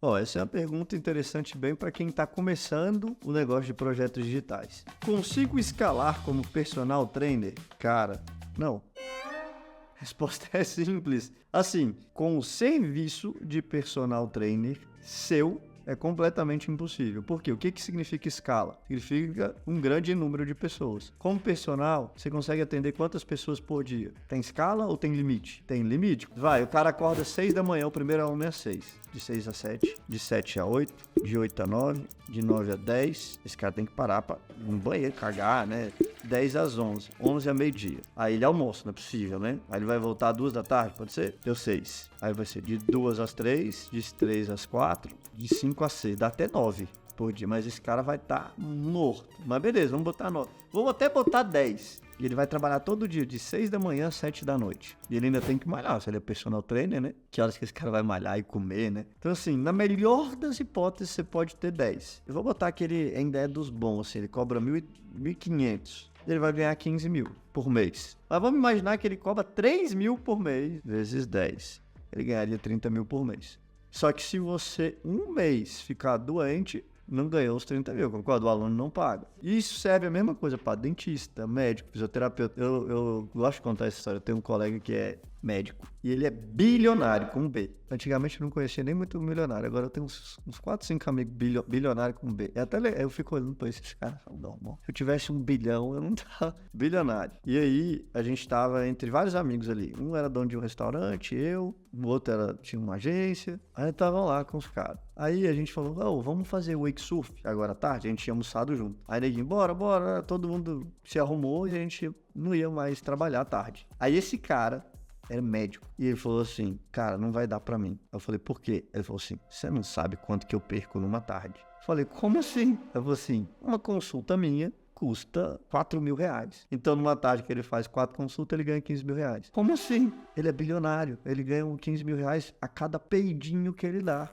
Ó, essa é uma pergunta interessante bem para quem está começando o negócio de projetos digitais. Consigo escalar como personal trainer? Cara, não. A resposta é simples. Assim, com o serviço de personal trainer seu, é completamente impossível. Por quê? O que significa escala? Significa um grande número de pessoas. Como personal, você consegue atender quantas pessoas por dia? Tem escala ou tem limite? Tem limite. Vai, o cara acorda às 6 da manhã, o primeiro aluno é às 6. De 6 a 7, de 7 a 8, de 8 a 9, de 9 a 10. Esse cara tem que parar para ir no banheiro, cagar, né? 10 às 11, 11 a meio-dia. Aí ele almoça, não é possível, né? Aí ele vai voltar às 2 da tarde, pode ser? Deu 6. Aí vai ser de 2 às 3, de 3 às 4, de 5 às 6, dá até 9 por dia. Mas esse cara vai estar morto. Mas beleza, vamos botar 9. Vamos até botar 10. E ele vai trabalhar todo dia, de 6 da manhã às 7 da noite. E ele ainda tem que malhar, se ele é personal trainer, né? Que horas que esse cara vai malhar e comer, né? Então, assim, na melhor das hipóteses, você pode ter 10. Eu vou botar que ele ainda é dos bons, assim, ele cobra 1.500. Ele vai ganhar 15 mil por mês. Mas vamos imaginar que ele cobra 3 mil por mês, vezes 10. Ele ganharia 30 mil por mês. Só que se você, um mês, ficar doente, não ganhou os 30 mil, concorda? O aluno não paga. Isso serve a mesma coisa para dentista, médico, fisioterapeuta. Eu gosto de contar essa história. Eu tenho um colega que é médico e ele é bilionário com B. Antigamente eu não conhecia nem muito milionário. Agora eu tenho uns 4, 5 amigos bilionários com B. Eu fico olhando para esses caras e falo, não, irmão, se eu tivesse 1 bilhão, eu não tava bilionário. E aí a gente tava entre vários amigos ali. Um era dono de um restaurante, o outro tinha uma agência. Aí tava lá com os caras. Aí a gente falou, vamos fazer wake surf agora à tarde. A gente tinha almoçado junto. Aí ele disse, bora. Todo mundo se arrumou e a gente não ia mais trabalhar à tarde. Aí esse cara era médico. E ele falou assim, cara, não vai dar pra mim. Eu falei, por quê? Ele falou assim, você não sabe quanto que eu perco numa tarde. Eu falei, como assim? Eu falei assim, uma consulta minha custa 4 mil reais. Então, numa tarde que ele faz 4 consultas, ele ganha 15 mil reais. Como assim? Ele é bilionário. Ele ganha 15 mil reais a cada peidinho que ele dá.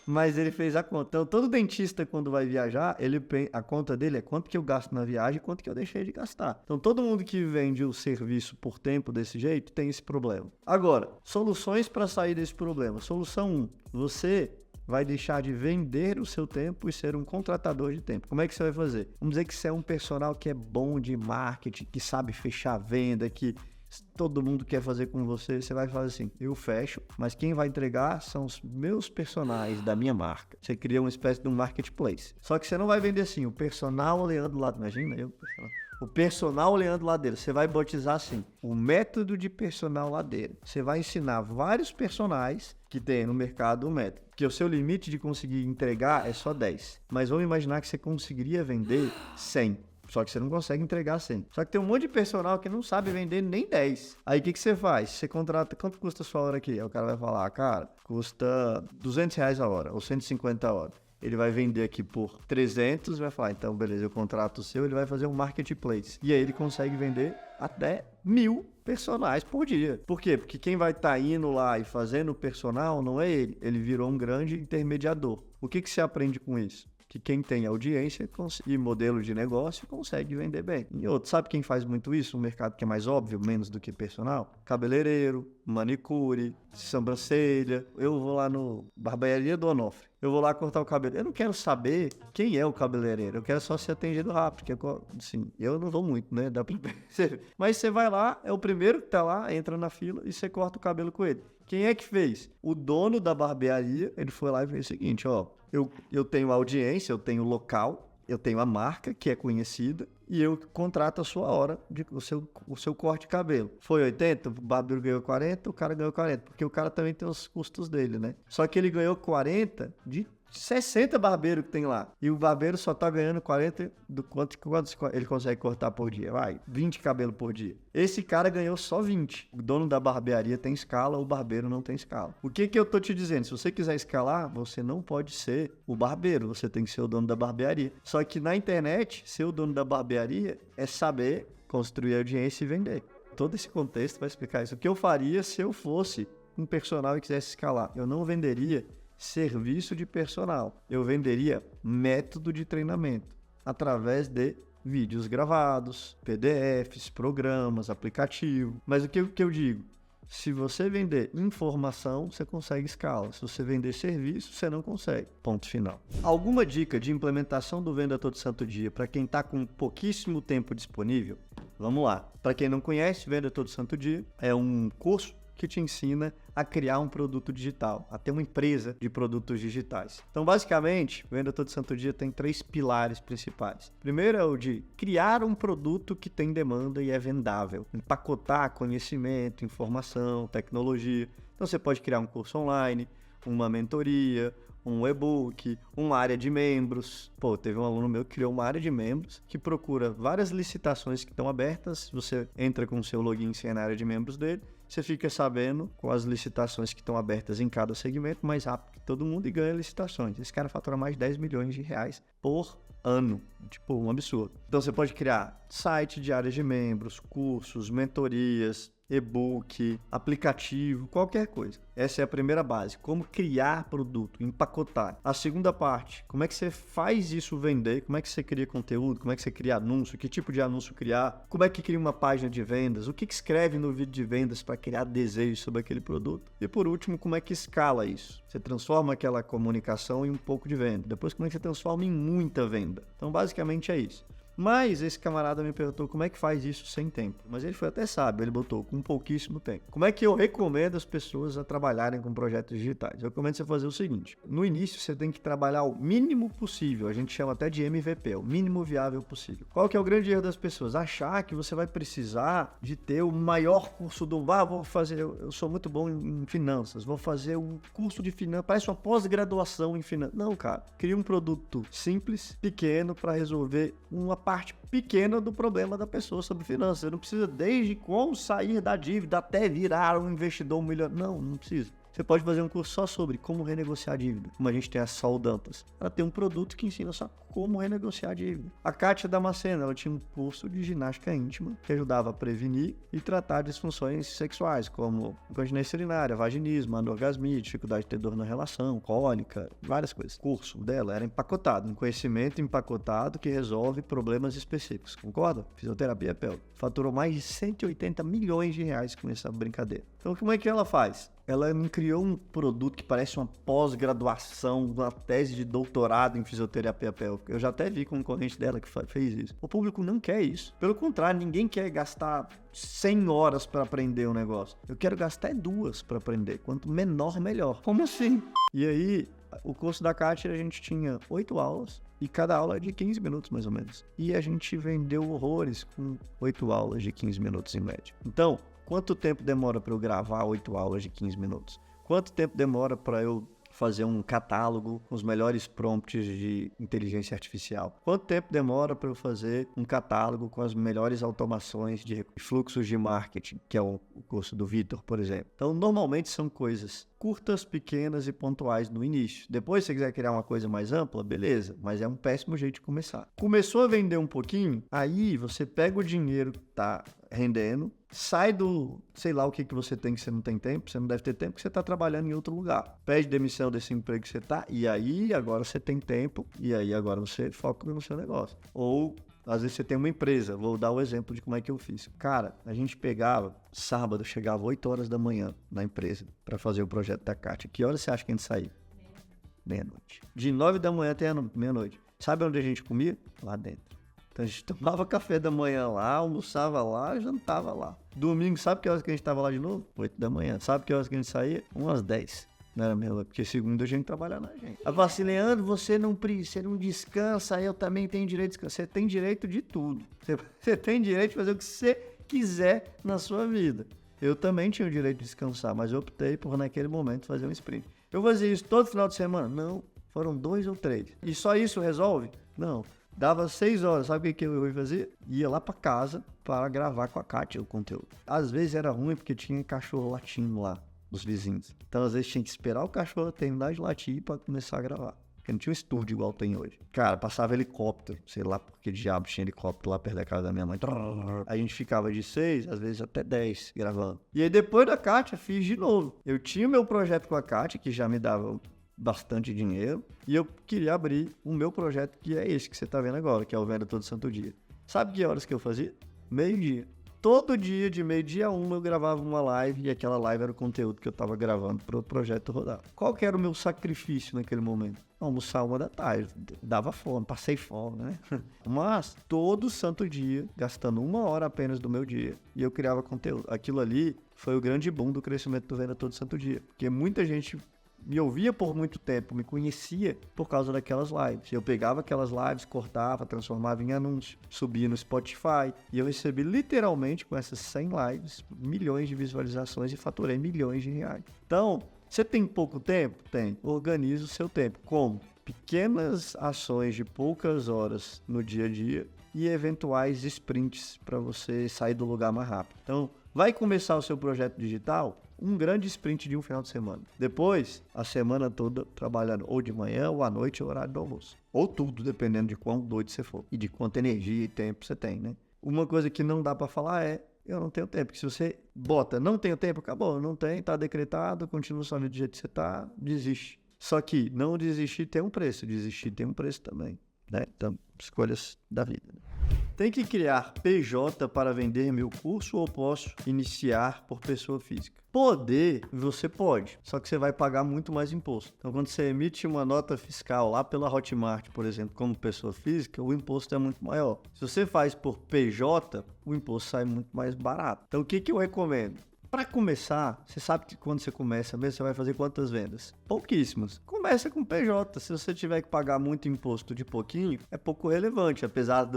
Mas ele fez a conta. Então, todo dentista, quando vai viajar, a conta dele é quanto que eu gasto na viagem e quanto que eu deixei de gastar. Então, todo mundo que vende o serviço por tempo desse jeito tem esse problema. Agora, soluções para sair desse problema. Solução 1. Você vai deixar de vender o seu tempo e ser um contratador de tempo. Como é que você vai fazer? Vamos dizer que você é um personal que é bom de marketing, que sabe fechar a venda, que todo mundo quer fazer com você, você vai fazer assim, eu fecho, mas quem vai entregar são os meus personagens da minha marca. Você cria uma espécie de um marketplace. Só que você não vai vender assim, o personal Leandro Ladeira. Imagina, o personal Leandro Ladeira. Você vai batizar assim, o método de personal Ladeira. Você vai ensinar vários personagens que tem no mercado o método. Que o seu limite de conseguir entregar é só 10. Mas vamos imaginar que você conseguiria vender 100. Só que você não consegue entregar 100. Só que tem um monte de personal que não sabe vender nem 10. Aí o que você faz? Você contrata, quanto custa a sua hora aqui? Aí o cara vai falar, cara, custa 200 reais a hora, ou 150 a hora. Ele vai vender aqui por 300, vai falar, então beleza, eu contrato o seu, ele vai fazer um marketplace. E aí ele consegue vender até 1.000 personagens por dia. Por quê? Porque quem vai estar indo lá e fazendo o personal não é ele. Ele virou um grande intermediador. O que você aprende com isso? Que quem tem audiência e modelo de negócio consegue vender bem. E outro, sabe quem faz muito isso? Um mercado que é mais óbvio, menos do que personal? Cabeleireiro, manicure, sobrancelha. Eu vou lá no Barbearia do Onofre. Eu vou lá cortar o cabelo. Eu não quero saber quem é o cabeleireiro. Eu quero só ser atendido rápido. Porque, assim, eu não vou muito, né? Dá pra perceber. Mas você vai lá, é o primeiro que tá lá, entra na fila e você corta o cabelo com ele. Quem é que fez? O dono da barbearia, ele foi lá e fez o seguinte, ó. Eu tenho audiência, eu tenho local, eu tenho a marca que é conhecida e eu contrato a sua hora, o seu corte de cabelo. Foi 80, o barbeiro ganhou 40, o cara ganhou 40, porque o cara também tem os custos dele, né? Só que ele ganhou 40 de 60 barbeiros que tem lá. E o barbeiro só tá ganhando 40 do quanto ele consegue cortar por dia. Vai, 20 cabelos por dia. Esse cara ganhou só 20. O dono da barbearia tem escala, o barbeiro não tem escala. O que eu tô te dizendo? Se você quiser escalar, você não pode ser o barbeiro, você tem que ser o dono da barbearia. Só que na internet, ser o dono da barbearia é saber construir audiência e vender. Todo esse contexto vai explicar isso. O que eu faria se eu fosse um personal e quisesse escalar? Eu não venderia serviço de personal. Eu venderia método de treinamento através de vídeos gravados, PDFs, programas, aplicativo. Mas o que eu digo? Se você vender informação, você consegue escala. Se você vender serviço, você não consegue. Ponto final. Alguma dica de implementação do Venda Todo Santo Dia para quem está com pouquíssimo tempo disponível? Vamos lá. Para quem não conhece, Venda Todo Santo Dia é um curso que te ensina a criar um produto digital, a ter uma empresa de produtos digitais. Então, basicamente, Venda Todo Santo Dia tem 3 pilares principais. Primeiro é o de criar um produto que tem demanda e é vendável. Empacotar conhecimento, informação, tecnologia. Então, você pode criar um curso online, uma mentoria, um e-book, uma área de membros. Teve um aluno meu que criou uma área de membros que procura várias licitações que estão abertas. Você entra com o seu login sem na área de membros dele, você fica sabendo com as licitações que estão abertas em cada segmento mais rápido que todo mundo e ganha licitações. Esse cara fatura mais de 10 milhões de reais por ano. Um absurdo. Então você pode criar site de áreas de membros, cursos, mentorias, e-book, aplicativo, qualquer coisa. Essa é a primeira base, como criar produto, empacotar. A segunda parte, como é que você faz isso vender, como é que você cria conteúdo, como é que você cria anúncio, que tipo de anúncio criar, como é que cria uma página de vendas, o que escreve no vídeo de vendas para criar desejo sobre aquele produto. E por último, como é que escala isso. Você transforma aquela comunicação em um pouco de venda. Depois, como é que você transforma em muita venda. Então, basicamente é isso. Mas esse camarada me perguntou como é que faz isso sem tempo. Mas ele foi até sábio, ele botou com pouquíssimo tempo. Como é que eu recomendo as pessoas a trabalharem com projetos digitais? Eu recomendo você fazer o seguinte. No início, você tem que trabalhar o mínimo possível. A gente chama até de MVP, o mínimo viável possível. Qual que é o grande erro das pessoas? Achar que você vai precisar de ter o maior curso do... vou fazer... Eu sou muito bom em finanças. Vou fazer um curso de finanças. Parece uma pós-graduação em finanças. Não, cara. Cria um produto simples, pequeno, para resolver uma parte pequena do problema da pessoa sobre finanças. Você não precisa desde como sair da dívida até virar um investidor milionário. Não precisa. Você pode fazer um curso só sobre como renegociar a dívida. Como a gente tem a Sol Dantas. Ela tem um produto que ensina só como renegociar a dívida. A Kátia Damasceno, ela tinha um curso de ginástica íntima que ajudava a prevenir e tratar disfunções sexuais, como incontinência urinária, vaginismo, anorgasmia, dificuldade de ter dor na relação, cólica, várias coisas. O curso dela era empacotado, um conhecimento empacotado que resolve problemas específicos. Concorda? Fisioterapia pélvica. Faturou mais de 180 milhões de reais com essa brincadeira. Então, como é que ela faz? Ela não criou um produto que parece uma pós-graduação, uma tese de doutorado em fisioterapia pélvica. Eu já até vi com um concorrente dela que fez isso. O público não quer isso. Pelo contrário, ninguém quer gastar 100 horas para aprender um negócio. Eu quero gastar 2 para aprender. Quanto menor, melhor. Como assim? E aí, o curso da Kátia, a gente tinha 8 aulas. E cada aula é de 15 minutos, mais ou menos. E a gente vendeu horrores com 8 aulas de 15 minutos em média. Então, quanto tempo demora para eu gravar 8 aulas de 15 minutos? Quanto tempo demora para eu fazer um catálogo com os melhores prompts de inteligência artificial? Quanto tempo demora para eu fazer um catálogo com as melhores automações de fluxos de marketing, que é o curso do Vitor, por exemplo? Então, normalmente são coisas curtas, pequenas e pontuais no início. Depois, se você quiser criar uma coisa mais ampla, beleza, mas é um péssimo jeito de começar. Começou a vender um pouquinho, aí você pega o dinheiro que tá rendendo, sai do, sei lá o que você tem que você não tem tempo, você não deve ter tempo porque você tá trabalhando em outro lugar. Pede demissão desse emprego que você tá, e aí agora você tem tempo, e aí agora você foca no seu negócio. Ou às vezes você tem uma empresa, vou dar o exemplo de como é que eu fiz. Cara, a gente pegava, sábado, chegava 8 horas da manhã na empresa para fazer o projeto da Kátia. Que horas você acha que a gente saía? Meia-noite. De 9 da manhã até meia-noite. Sabe onde a gente comia? Lá dentro. Então a gente tomava café da manhã lá, almoçava lá, jantava lá. Domingo, sabe que horas que a gente tava lá de novo? 8 da manhã. Sabe que horas que a gente saía? Umas 10. Não era mesmo? Porque segunda a gente trabalha na gente. Ela fala assim, Leandro, você não descansa, eu também tenho direito de descansar. Você tem direito de tudo. Você tem direito de fazer o que você quiser na sua vida. Eu também tinha o direito de descansar, mas eu optei por, naquele momento, fazer um sprint. Eu fazia isso todo final de semana? Não. Foram 2 ou 3. E só isso resolve? Não. Dava 6 horas, sabe o que eu ia fazer? Ia lá pra casa para gravar com a Kátia o conteúdo. Às vezes era ruim porque tinha cachorro latindo lá, dos vizinhos. Então às vezes tinha que esperar o cachorro terminar de latir para começar a gravar. Porque não tinha um estúdio igual tem hoje. Cara, passava helicóptero, sei lá por que diabo tinha helicóptero lá perto da casa da minha mãe. A gente ficava de 6, às vezes até 10 gravando. E aí depois da Kátia, fiz de novo. Eu tinha o meu projeto com a Kátia, que já me dava bastante dinheiro, e eu queria abrir o meu projeto, que é esse que você tá vendo agora, que é o Venda Todo Santo Dia. Sabe que horas que eu fazia? Meio-dia. todo dia, de meio-dia a 1, eu gravava uma live e aquela live era o conteúdo que eu tava gravando para o projeto rodar. Qual que era o meu sacrifício naquele momento? Almoçar 1 da tarde, dava fome, passei fome, né? Mas todo santo dia, gastando 1 hora apenas do meu dia, e eu criava conteúdo. Aquilo ali foi o grande boom do crescimento do Venda todo santo dia, porque muita gente me ouvia por muito tempo, me conhecia por causa daquelas lives. Eu pegava aquelas lives, cortava, transformava em anúncio, subia no Spotify, e eu recebi literalmente com essas 100 lives, milhões de visualizações e faturei milhões de reais. Então, você tem pouco tempo? Tem. Organize o seu tempo. Como? Pequenas ações de poucas horas no dia a dia e eventuais sprints para você sair do lugar mais rápido. Então, vai começar o seu projeto digital? Um grande sprint de um final de semana. Depois, a semana toda trabalhando ou de manhã, ou à noite, ou horário do almoço. Ou tudo, dependendo de quão doido você for. E de quanta energia e tempo você tem, né? Uma coisa que não dá para falar é: eu não tenho tempo. Porque se você bota, não tenho tempo, acabou. Não tem, tá decretado, continua sua vida do jeito que você tá, desiste. Só que não desistir tem um preço. Desistir tem um preço também, né? Então, escolhas da vida. Tem que criar PJ para vender meu curso ou posso iniciar por pessoa física? Poder, você pode, só que você vai pagar muito mais imposto. Então, quando você emite uma nota fiscal lá pela Hotmart, por exemplo, como pessoa física, o imposto é muito maior. Se você faz por PJ, o imposto sai muito mais barato. Então, o que eu recomendo? Para começar, você sabe que quando você começa mesmo, você vai fazer quantas vendas? Pouquíssimas. Começa com PJ. Se você tiver que pagar muito imposto de pouquinho, é pouco relevante, apesar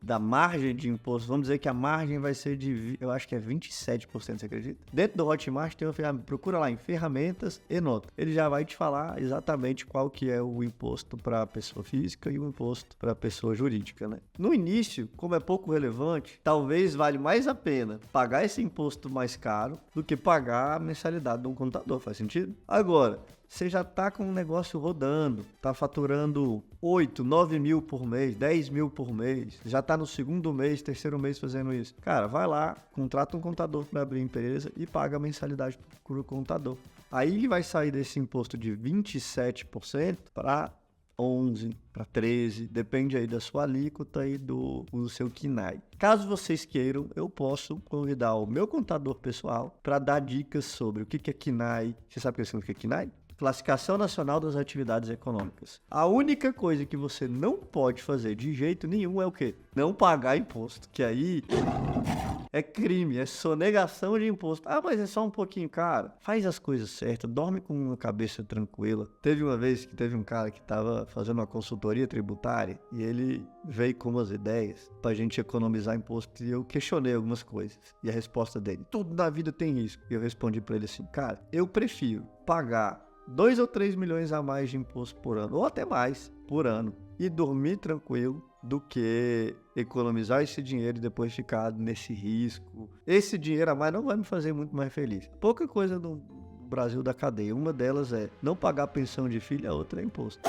da margem de imposto. Vamos dizer que a margem vai ser eu acho que é 27%, você acredita? Dentro do Hotmart tem uma ferramenta, procura lá em ferramentas e nota. Ele já vai te falar exatamente qual que é o imposto para pessoa física e o imposto para pessoa jurídica, né? No início, como é pouco relevante, talvez vale mais a pena pagar esse imposto mais caro do que pagar a mensalidade de um contador. Faz sentido? Agora, você já tá com um negócio rodando, tá faturando 8, 9 mil por mês, 10 mil por mês, já tá no segundo mês, terceiro mês fazendo isso. Cara, vai lá, contrata um contador para abrir a empresa e paga a mensalidade pro contador. Aí ele vai sair desse imposto de 27% para 11, para 13, depende aí da sua alíquota e do seu KNAI. Caso vocês queiram, eu posso convidar o meu contador pessoal para dar dicas sobre o que é KNAI. Você sabe o que significa KNAI? Classificação Nacional das Atividades Econômicas. A única coisa que você não pode fazer de jeito nenhum é o quê? Não pagar imposto, que aí é crime, é sonegação de imposto. Ah, mas é só um pouquinho, cara. Faz as coisas certas, dorme com uma cabeça tranquila. Teve uma vez que teve um cara que estava fazendo uma consultoria tributária e ele veio com umas ideias pra gente economizar imposto e eu questionei algumas coisas. E a resposta dele: tudo na vida tem risco. E eu respondi pra ele assim: cara, eu prefiro pagar 2 ou 3 milhões a mais de imposto por ano, ou até mais por ano, e dormir tranquilo, do que economizar esse dinheiro e depois ficar nesse risco. Esse dinheiro a mais não vai me fazer muito mais feliz. Pouca coisa no Brasil da cadeia. Uma delas é não pagar pensão de filho, a outra é imposto.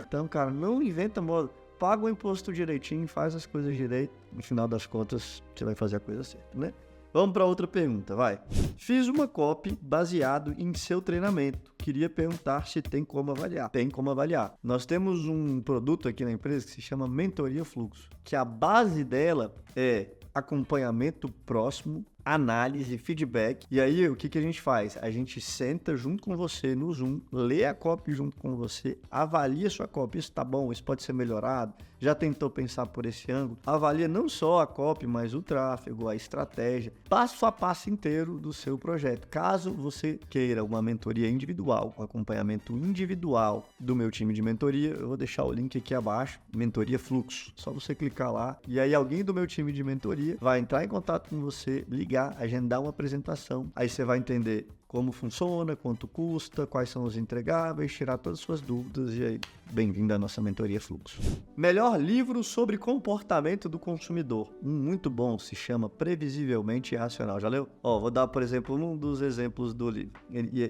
Então, cara, não inventa moda. Paga o imposto direitinho, faz as coisas direito. No final das contas, você vai fazer a coisa certa, né? Vamos para outra pergunta, vai. Fiz uma copy baseado em seu treinamento. Queria perguntar se tem como avaliar. Tem como avaliar. Nós temos um produto aqui na empresa que se chama Mentoria Fluxo, que a base dela é acompanhamento próximo, análise, feedback. E aí, o que a gente faz? A gente senta junto com você no Zoom, lê a copy junto com você, avalia sua copy. Isso tá bom, isso pode ser melhorado. Já tentou pensar por esse ângulo? Avalia não só a copy, mas o tráfego, a estratégia, passo a passo inteiro do seu projeto. Caso você queira uma mentoria individual, um acompanhamento individual do meu time de mentoria, eu vou deixar o link aqui abaixo, Mentoria Fluxo. Só você clicar lá e aí alguém do meu time de mentoria vai entrar em contato com você, ligar, agendar uma apresentação. Aí você vai entender como funciona, quanto custa, quais são os entregáveis, tirar todas as suas dúvidas e aí, bem-vindo à nossa Mentoria Fluxo. Melhor livro sobre comportamento do consumidor. Muito bom, se chama Previsivelmente Irracional. Já leu? Vou dar, por exemplo, um dos exemplos do livro.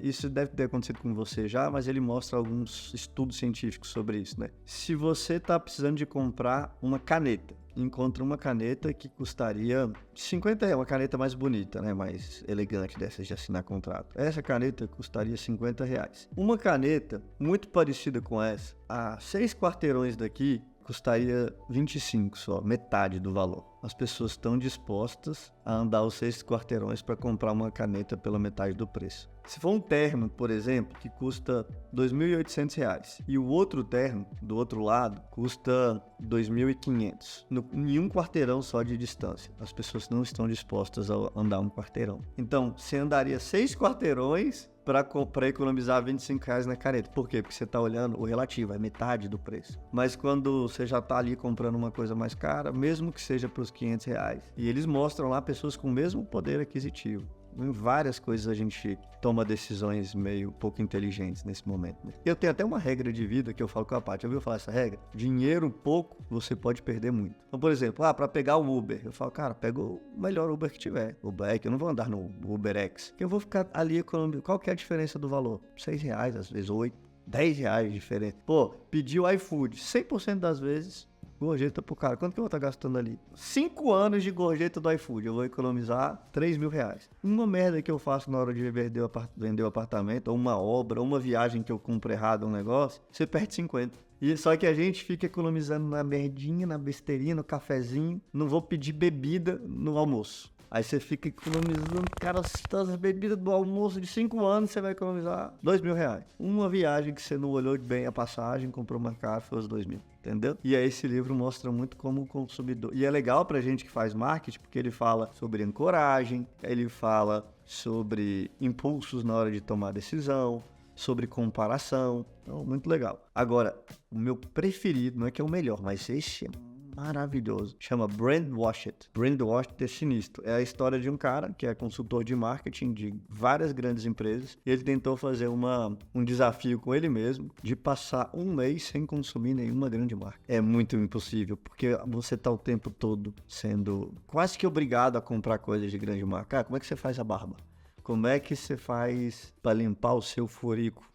Isso deve ter acontecido com você já, mas ele mostra alguns estudos científicos sobre isso, né? Se você está precisando de comprar uma caneta, encontra uma caneta que custaria 50 reais, uma caneta mais bonita, né? Mais elegante dessas de assinar contrato. Essa caneta custaria 50 reais. Uma caneta muito parecida com essa, a 6 quarteirões daqui, custaria 25 só, metade do valor. As pessoas estão dispostas a andar os 6 quarteirões para comprar uma caneta pela metade do preço. Se for um terno, por exemplo, que custa R$ 2.800 e o outro terno, do outro lado, custa R$ 2.500, em um quarteirão só de distância, as pessoas não estão dispostas a andar um quarteirão. Então, você andaria 6 quarteirões para economizar R$ 25 na caneta. Por quê? Porque você está olhando o relativo, é metade do preço. Mas quando você já está ali comprando uma coisa mais cara, mesmo que seja para os R$ 500, e eles mostram lá pessoas com o mesmo poder aquisitivo. Em várias coisas a gente toma decisões meio pouco inteligentes nesse momento, né? Eu tenho até uma regra de vida que eu falo com a Paty. Já ouviu falar essa regra? Dinheiro pouco, você pode perder muito. Então, por exemplo, para pegar o Uber, eu falo, cara, pega o melhor Uber que tiver. O Black, eu não vou andar no UberX. Eu vou ficar ali economizando. Qual que é a diferença do valor? R$ 6, às vezes 8, R$ 10 de diferença. Pô, pediu o iFood, 100% das vezes, gorjeta pro cara. Quanto que eu vou estar gastando ali? 5 anos de gorjeta do iFood. Eu vou economizar R$ 3.000. Uma merda que eu faço na hora de vender o apartamento, ou uma obra, ou uma viagem que eu compro errado um negócio, você perde 50. E só que a gente fica economizando na merdinha, na besteirinha, no cafezinho. Não vou pedir bebida no almoço. Aí você fica economizando, cara, as bebidas do almoço de 5 anos, você vai economizar R$ 2.000. Uma viagem que você não olhou bem a passagem, comprou uma cara, foi os 2.000. Entendeu? E aí esse livro mostra muito como o consumidor... E é legal pra gente que faz marketing, porque ele fala sobre ancoragem, ele fala sobre impulsos na hora de tomar decisão, sobre comparação. Então, muito legal. Agora, o meu preferido, não é que é o melhor, mas esse é maravilhoso. Chama Brandwashed. Brandwashed é sinistro. É a história de um cara que é consultor de marketing de várias grandes empresas. E ele tentou fazer um desafio com ele mesmo de passar um mês sem consumir nenhuma grande marca. É muito impossível, porque você tá o tempo todo sendo quase que obrigado a comprar coisas de grande marca. Cara, como é que você faz a barba? Como é que você faz para limpar o seu furico?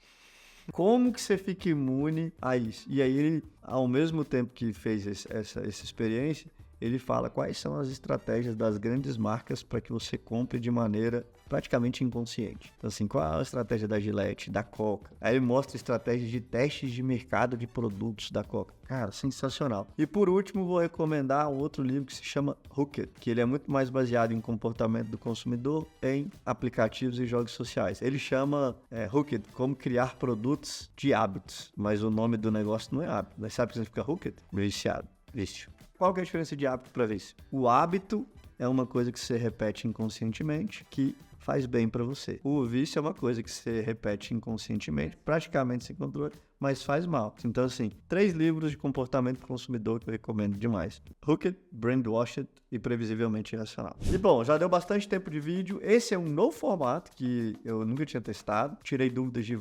Como que você fica imune a isso? E aí ele, ao mesmo tempo que fez essa experiência, ele fala quais são as estratégias das grandes marcas para que você compre de maneira praticamente inconsciente. Então assim, qual é a estratégia da Gillette, da Coca? Aí ele mostra estratégias de testes de mercado de produtos da Coca. Cara, sensacional. E por último, vou recomendar um outro livro que se chama Hooked, que ele é muito mais baseado em comportamento do consumidor em aplicativos e jogos sociais. Ele chama Hooked, como criar produtos de hábitos, mas o nome do negócio não é hábito. Mas sabe o que significa Hooked? Viciado, vício. Qual que é a diferença de hábito para vício? O hábito é uma coisa que você repete inconscientemente, que faz bem para você. O vício é uma coisa que você repete inconscientemente, praticamente sem controle, mas faz mal. Então, assim, 3 livros de comportamento do consumidor que eu recomendo demais. Hooked, Brandwashed e Previsivelmente Irracional. E bom, já deu bastante tempo de vídeo. Esse é um novo formato que eu nunca tinha testado. Tirei dúvidas de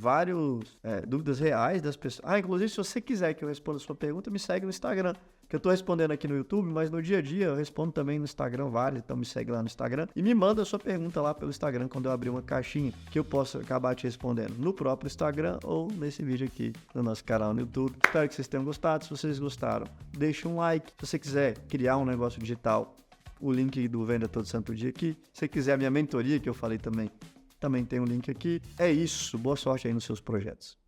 dúvidas reais das pessoas. Inclusive, se você quiser que eu responda a sua pergunta, me segue no Instagram, que eu tô respondendo aqui no YouTube, mas no dia a dia eu respondo também no Instagram vários, então me segue lá no Instagram e me manda a sua pergunta lá pelo Instagram quando eu abrir uma caixinha que eu possa acabar te respondendo no próprio Instagram ou nesse vídeo aqui no nosso canal no YouTube. Espero que vocês tenham gostado. Se vocês gostaram, deixa um like. Se você quiser criar um negócio digital, o link do Venda Todo Santo Dia aqui. Se você quiser a minha mentoria, que eu falei também tem um link aqui. É isso. Boa sorte aí nos seus projetos.